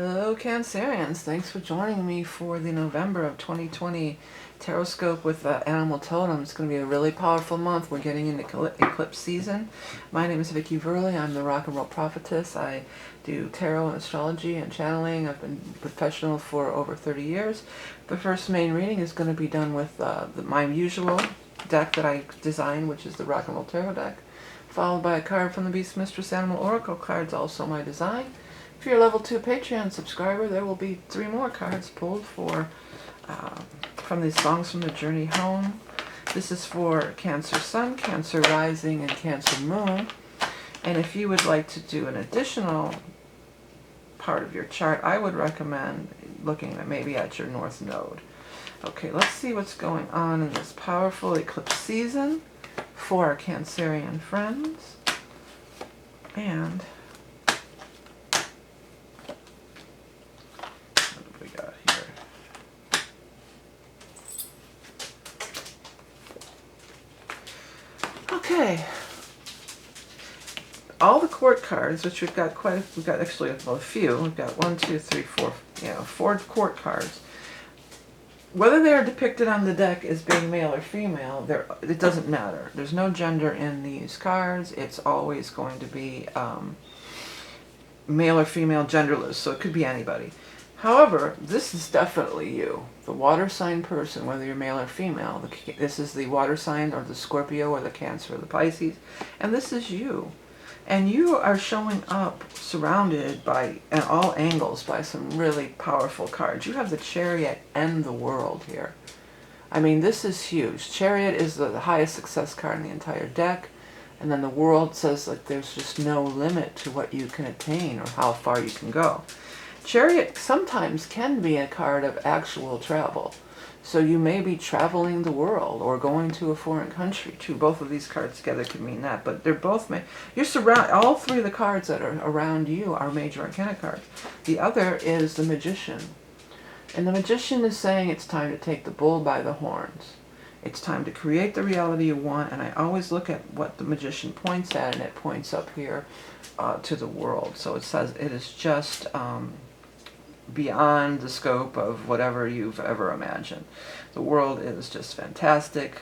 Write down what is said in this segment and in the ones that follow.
Hello Cancerians, thanks for joining me for the November of 2020 Taroscope with Animal Totem. It's going to be a really powerful month. We're getting into Eclipse season. My name is Vickieverlie. I'm the rock and roll prophetess. I do tarot and astrology and channeling. I've been professional for over 30 years. The first main reading is going to be done with my usual deck that I designed, which is the rock and roll tarot deck, followed by a card from the Beast Mistress Animal Oracle cards, also my design. If you're a level 2 Patreon subscriber, there will be 3 more cards pulled for from these Songs from the Journey Home. This is for Cancer Sun, Cancer Rising, and Cancer Moon. And if you would like to do an additional part of your chart, I would recommend looking at maybe at your North Node. Okay, let's see what's going on in this powerful eclipse season for our Cancerian friends. And okay, all the court cards, which we've got actually a few. We've got 1, 2, 3, 4, 4 court cards. Whether they are depicted on the deck as being male or female, it doesn't matter. There's no gender in these cards. It's always going to be male or female, genderless, so it could be anybody. However, this is definitely you, the water sign person, whether you're male or female. This is the water sign or the Scorpio or the Cancer or the Pisces, and this is you. And you are showing up surrounded by, at all angles, by some really powerful cards. You have the Chariot and the World here. I mean, this is huge. Chariot is the highest success card in the entire deck, and then the World says that there's just no limit to what you can attain or how far you can go. Chariot sometimes can be a card of actual travel. So you may be traveling the world or going to a foreign country too. Both of these cards together could mean that, but they're both, all 3 of the cards that are around you are major arcana cards. The other is the Magician. And the Magician is saying it's time to take the bull by the horns. It's time to create the reality you want, and I always look at what the Magician points at, and it points up here to the world. So it says it is just beyond the scope of whatever you've ever imagined. The world is just fantastic.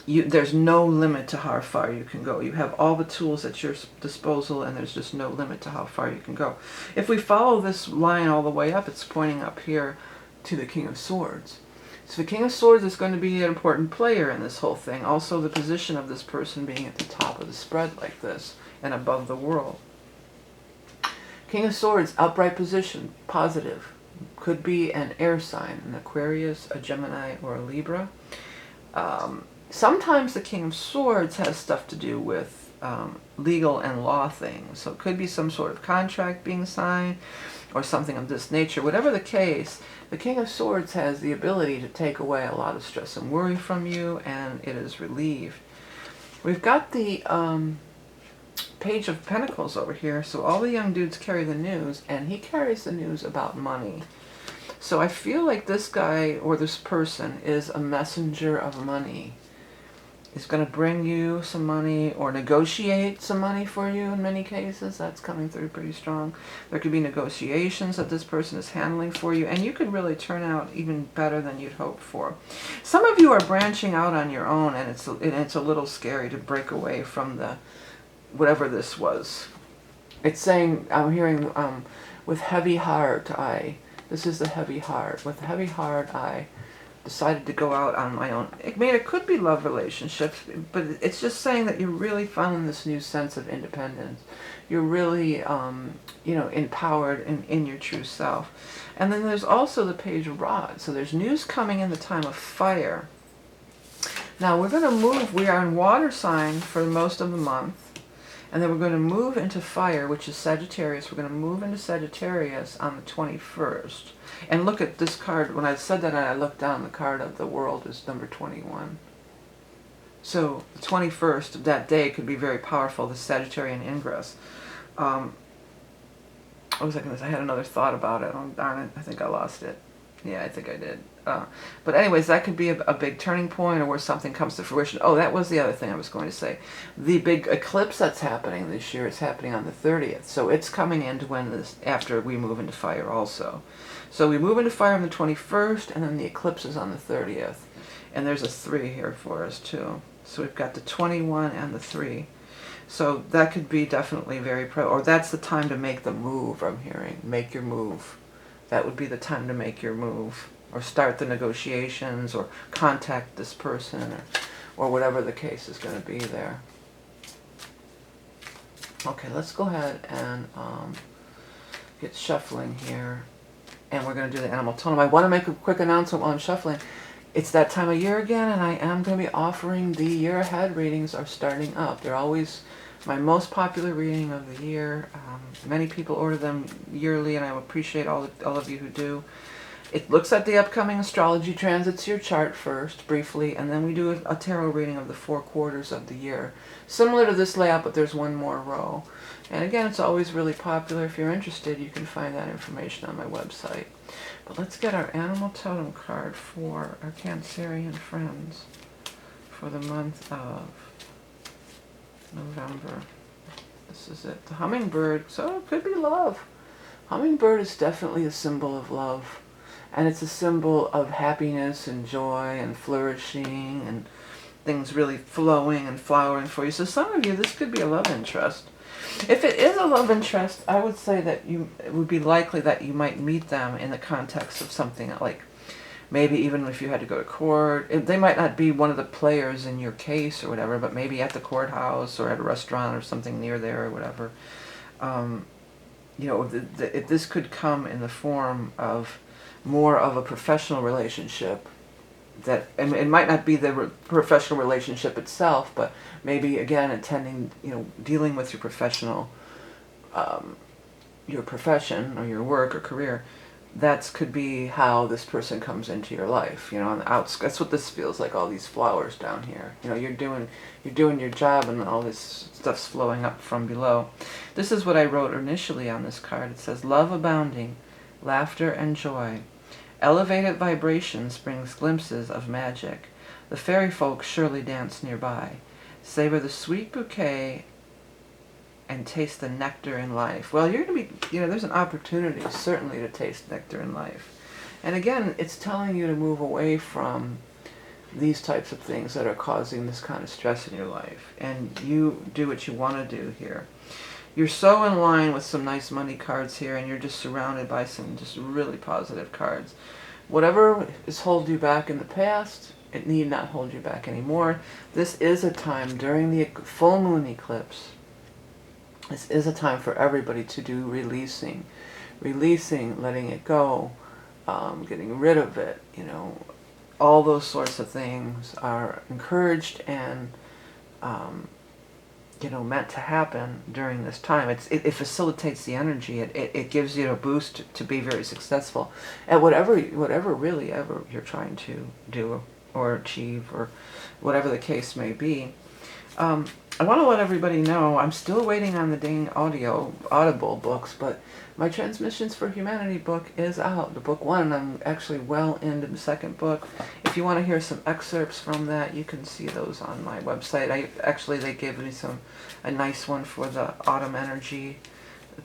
There's no limit to how far you can go. You have all the tools at your disposal, and there's just no limit to how far you can go. If we follow this line all the way up, it's pointing up here to the King of Swords. So the King of Swords is going to be an important player in this whole thing. Also, the position of this person being at the top of the spread like this and above the world. King of Swords, upright position, positive. Could be an air sign, an Aquarius, a Gemini, or a Libra. Sometimes the King of Swords has stuff to do with legal and law things. So it could be some sort of contract being signed or something of this nature. Whatever the case, the King of Swords has the ability to take away a lot of stress and worry from you, and it is relieved. We've got the Page of Pentacles over here. So all the young dudes carry the news, and he carries the news about money. So I feel like this guy or this person is a messenger of money. He's going to bring you some money or negotiate some money for you in many cases. That's coming through pretty strong. There could be negotiations that this person is handling for you, and you could really turn out even better than you'd hoped for. Some of you are branching out on your own, and it's a little scary to break away from the whatever this was. It's saying, I'm hearing, with heavy heart, this is the heavy heart. With heavy heart, I decided to go out on my own. It could be love relationships, but it's just saying that you're really finding this new sense of independence. You're really, empowered in your true self. And then there's also the Page of Rods. So there's news coming in the time of fire. Now we're going to move, we are in water sign for most of the month. And then we're going to move into fire, which is Sagittarius. We're going to move into Sagittarius on the 21st. And look at this card. When I said that and I looked down, the card of the World is number 21. So the 21st of that day could be very powerful, the Sagittarian ingress. What was I going to say? I had another thought about it. Oh, darn it. I think I lost it. Yeah, I think I did. But anyways, that could be a big turning point, or where something comes to fruition. Oh, that was the other thing I was going to say. The big eclipse that's happening this year is happening on the 30th. So it's coming into after we move into fire also. So we move into fire on the 21st, and then the eclipse is on the 30th. And there's a 3 here for us too. So we've got the 21 and the 3. So that could be definitely very or that's the time to make the move, I'm hearing. Make your move. That would be the time to make your move, or start the negotiations, or contact this person, or whatever the case is going to be there. Okay, let's go ahead and get shuffling here. And we're going to do the animal totem. I want to make a quick announcement while I'm shuffling. It's that time of year again, and I am going to be offering the year ahead readings are starting up. They're always my most popular reading of the year. Many people order them yearly, and I appreciate all of you who do. It looks at the upcoming astrology transits, your chart first, briefly, and then we do a tarot reading of the 4 quarters of the year. Similar to this layout, but there's one more row. And again, it's always really popular. If you're interested, you can find that information on my website. But let's get our animal totem card for our Cancerian friends for the month of November. This is it. The hummingbird. So it could be love. Hummingbird is definitely a symbol of love. And it's a symbol of happiness and joy and flourishing and things really flowing and flowering for you. So some of you, this could be a love interest. If it is a love interest, I would say that it would be likely that you might meet them in the context of something like, maybe even if you had to go to court. They might not be one of the players in your case or whatever, but maybe at the courthouse or at a restaurant or something near there or whatever. You know, this could come in the form of more of a professional relationship. That it might not be the professional relationship itself, but maybe again attending, dealing with your professional, your profession or your work or career. That could be how this person comes into your life. On the outskirts. That's what this feels like. All these flowers down here. You're doing your job, and all this stuff's flowing up from below. This is what I wrote initially on this card. It says, "Love abounding, laughter and joy. Elevated vibrations brings glimpses of magic. The fairy folk surely dance nearby. Savor the sweet bouquet and taste the nectar in life." Well, you're going to be, there's an opportunity certainly to taste nectar in life. And again, it's telling you to move away from these types of things that are causing this kind of stress in your life. And you do what you want to do here. You're so in line with some nice money cards here, and you're just surrounded by some just really positive cards. Whatever has held you back in the past, it need not hold you back anymore. This is a time during the full moon eclipse. This is a time for everybody to do releasing, letting it go, getting rid of it. All those sorts of things are encouraged and meant to happen during this time. It facilitates the energy. It gives you a boost to be very successful at whatever really ever you're trying to do or achieve, or whatever the case may be. I want to let everybody know I'm still waiting on the dang Audible books, but my Transmissions for Humanity book is out, the book 1, and I'm actually well into the 2nd book. If you want to hear some excerpts from that, you can see those on my website. They gave me a nice one for the autumn energy,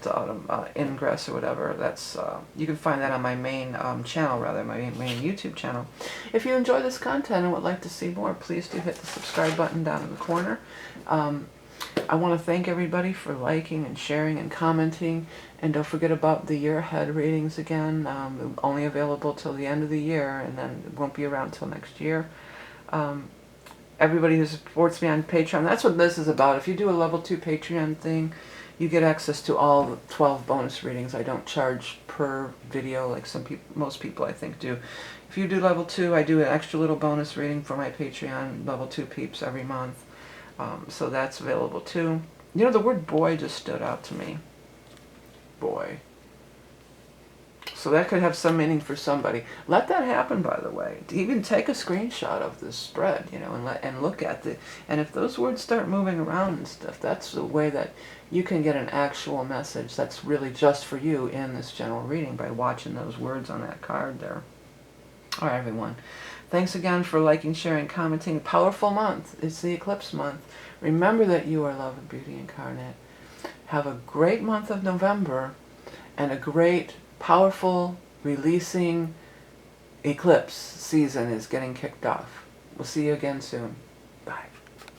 the autumn ingress or whatever. That's you can find that on my main channel, my main YouTube channel. If you enjoy this content and would like to see more, please do hit the subscribe button down in the corner. I want to thank everybody for liking and sharing and commenting, and don't forget about the year ahead readings again. Only available till the end of the year, and then it won't be around till next year. Everybody who supports me on Patreon, that's what this is about. If you do a level 2 Patreon thing, you get access to all the 12 bonus readings. I don't charge per video like most people I think do. If you do level 2, I do an extra little bonus reading for my Patreon level 2 peeps every month. So that's available too. The word boy just stood out to me. Boy. So that could have some meaning for somebody. Let that happen, by the way. Even take a screenshot of this spread, and look at it. And if those words start moving around and stuff, that's the way that you can get an actual message that's really just for you in this general reading, by watching those words on that card there. All right, everyone. Thanks again for liking, sharing, commenting. Powerful month. It's the eclipse month. Remember that you are love and beauty incarnate. Have a great month of November and a great, powerful, releasing eclipse season is getting kicked off. We'll see you again soon. Bye.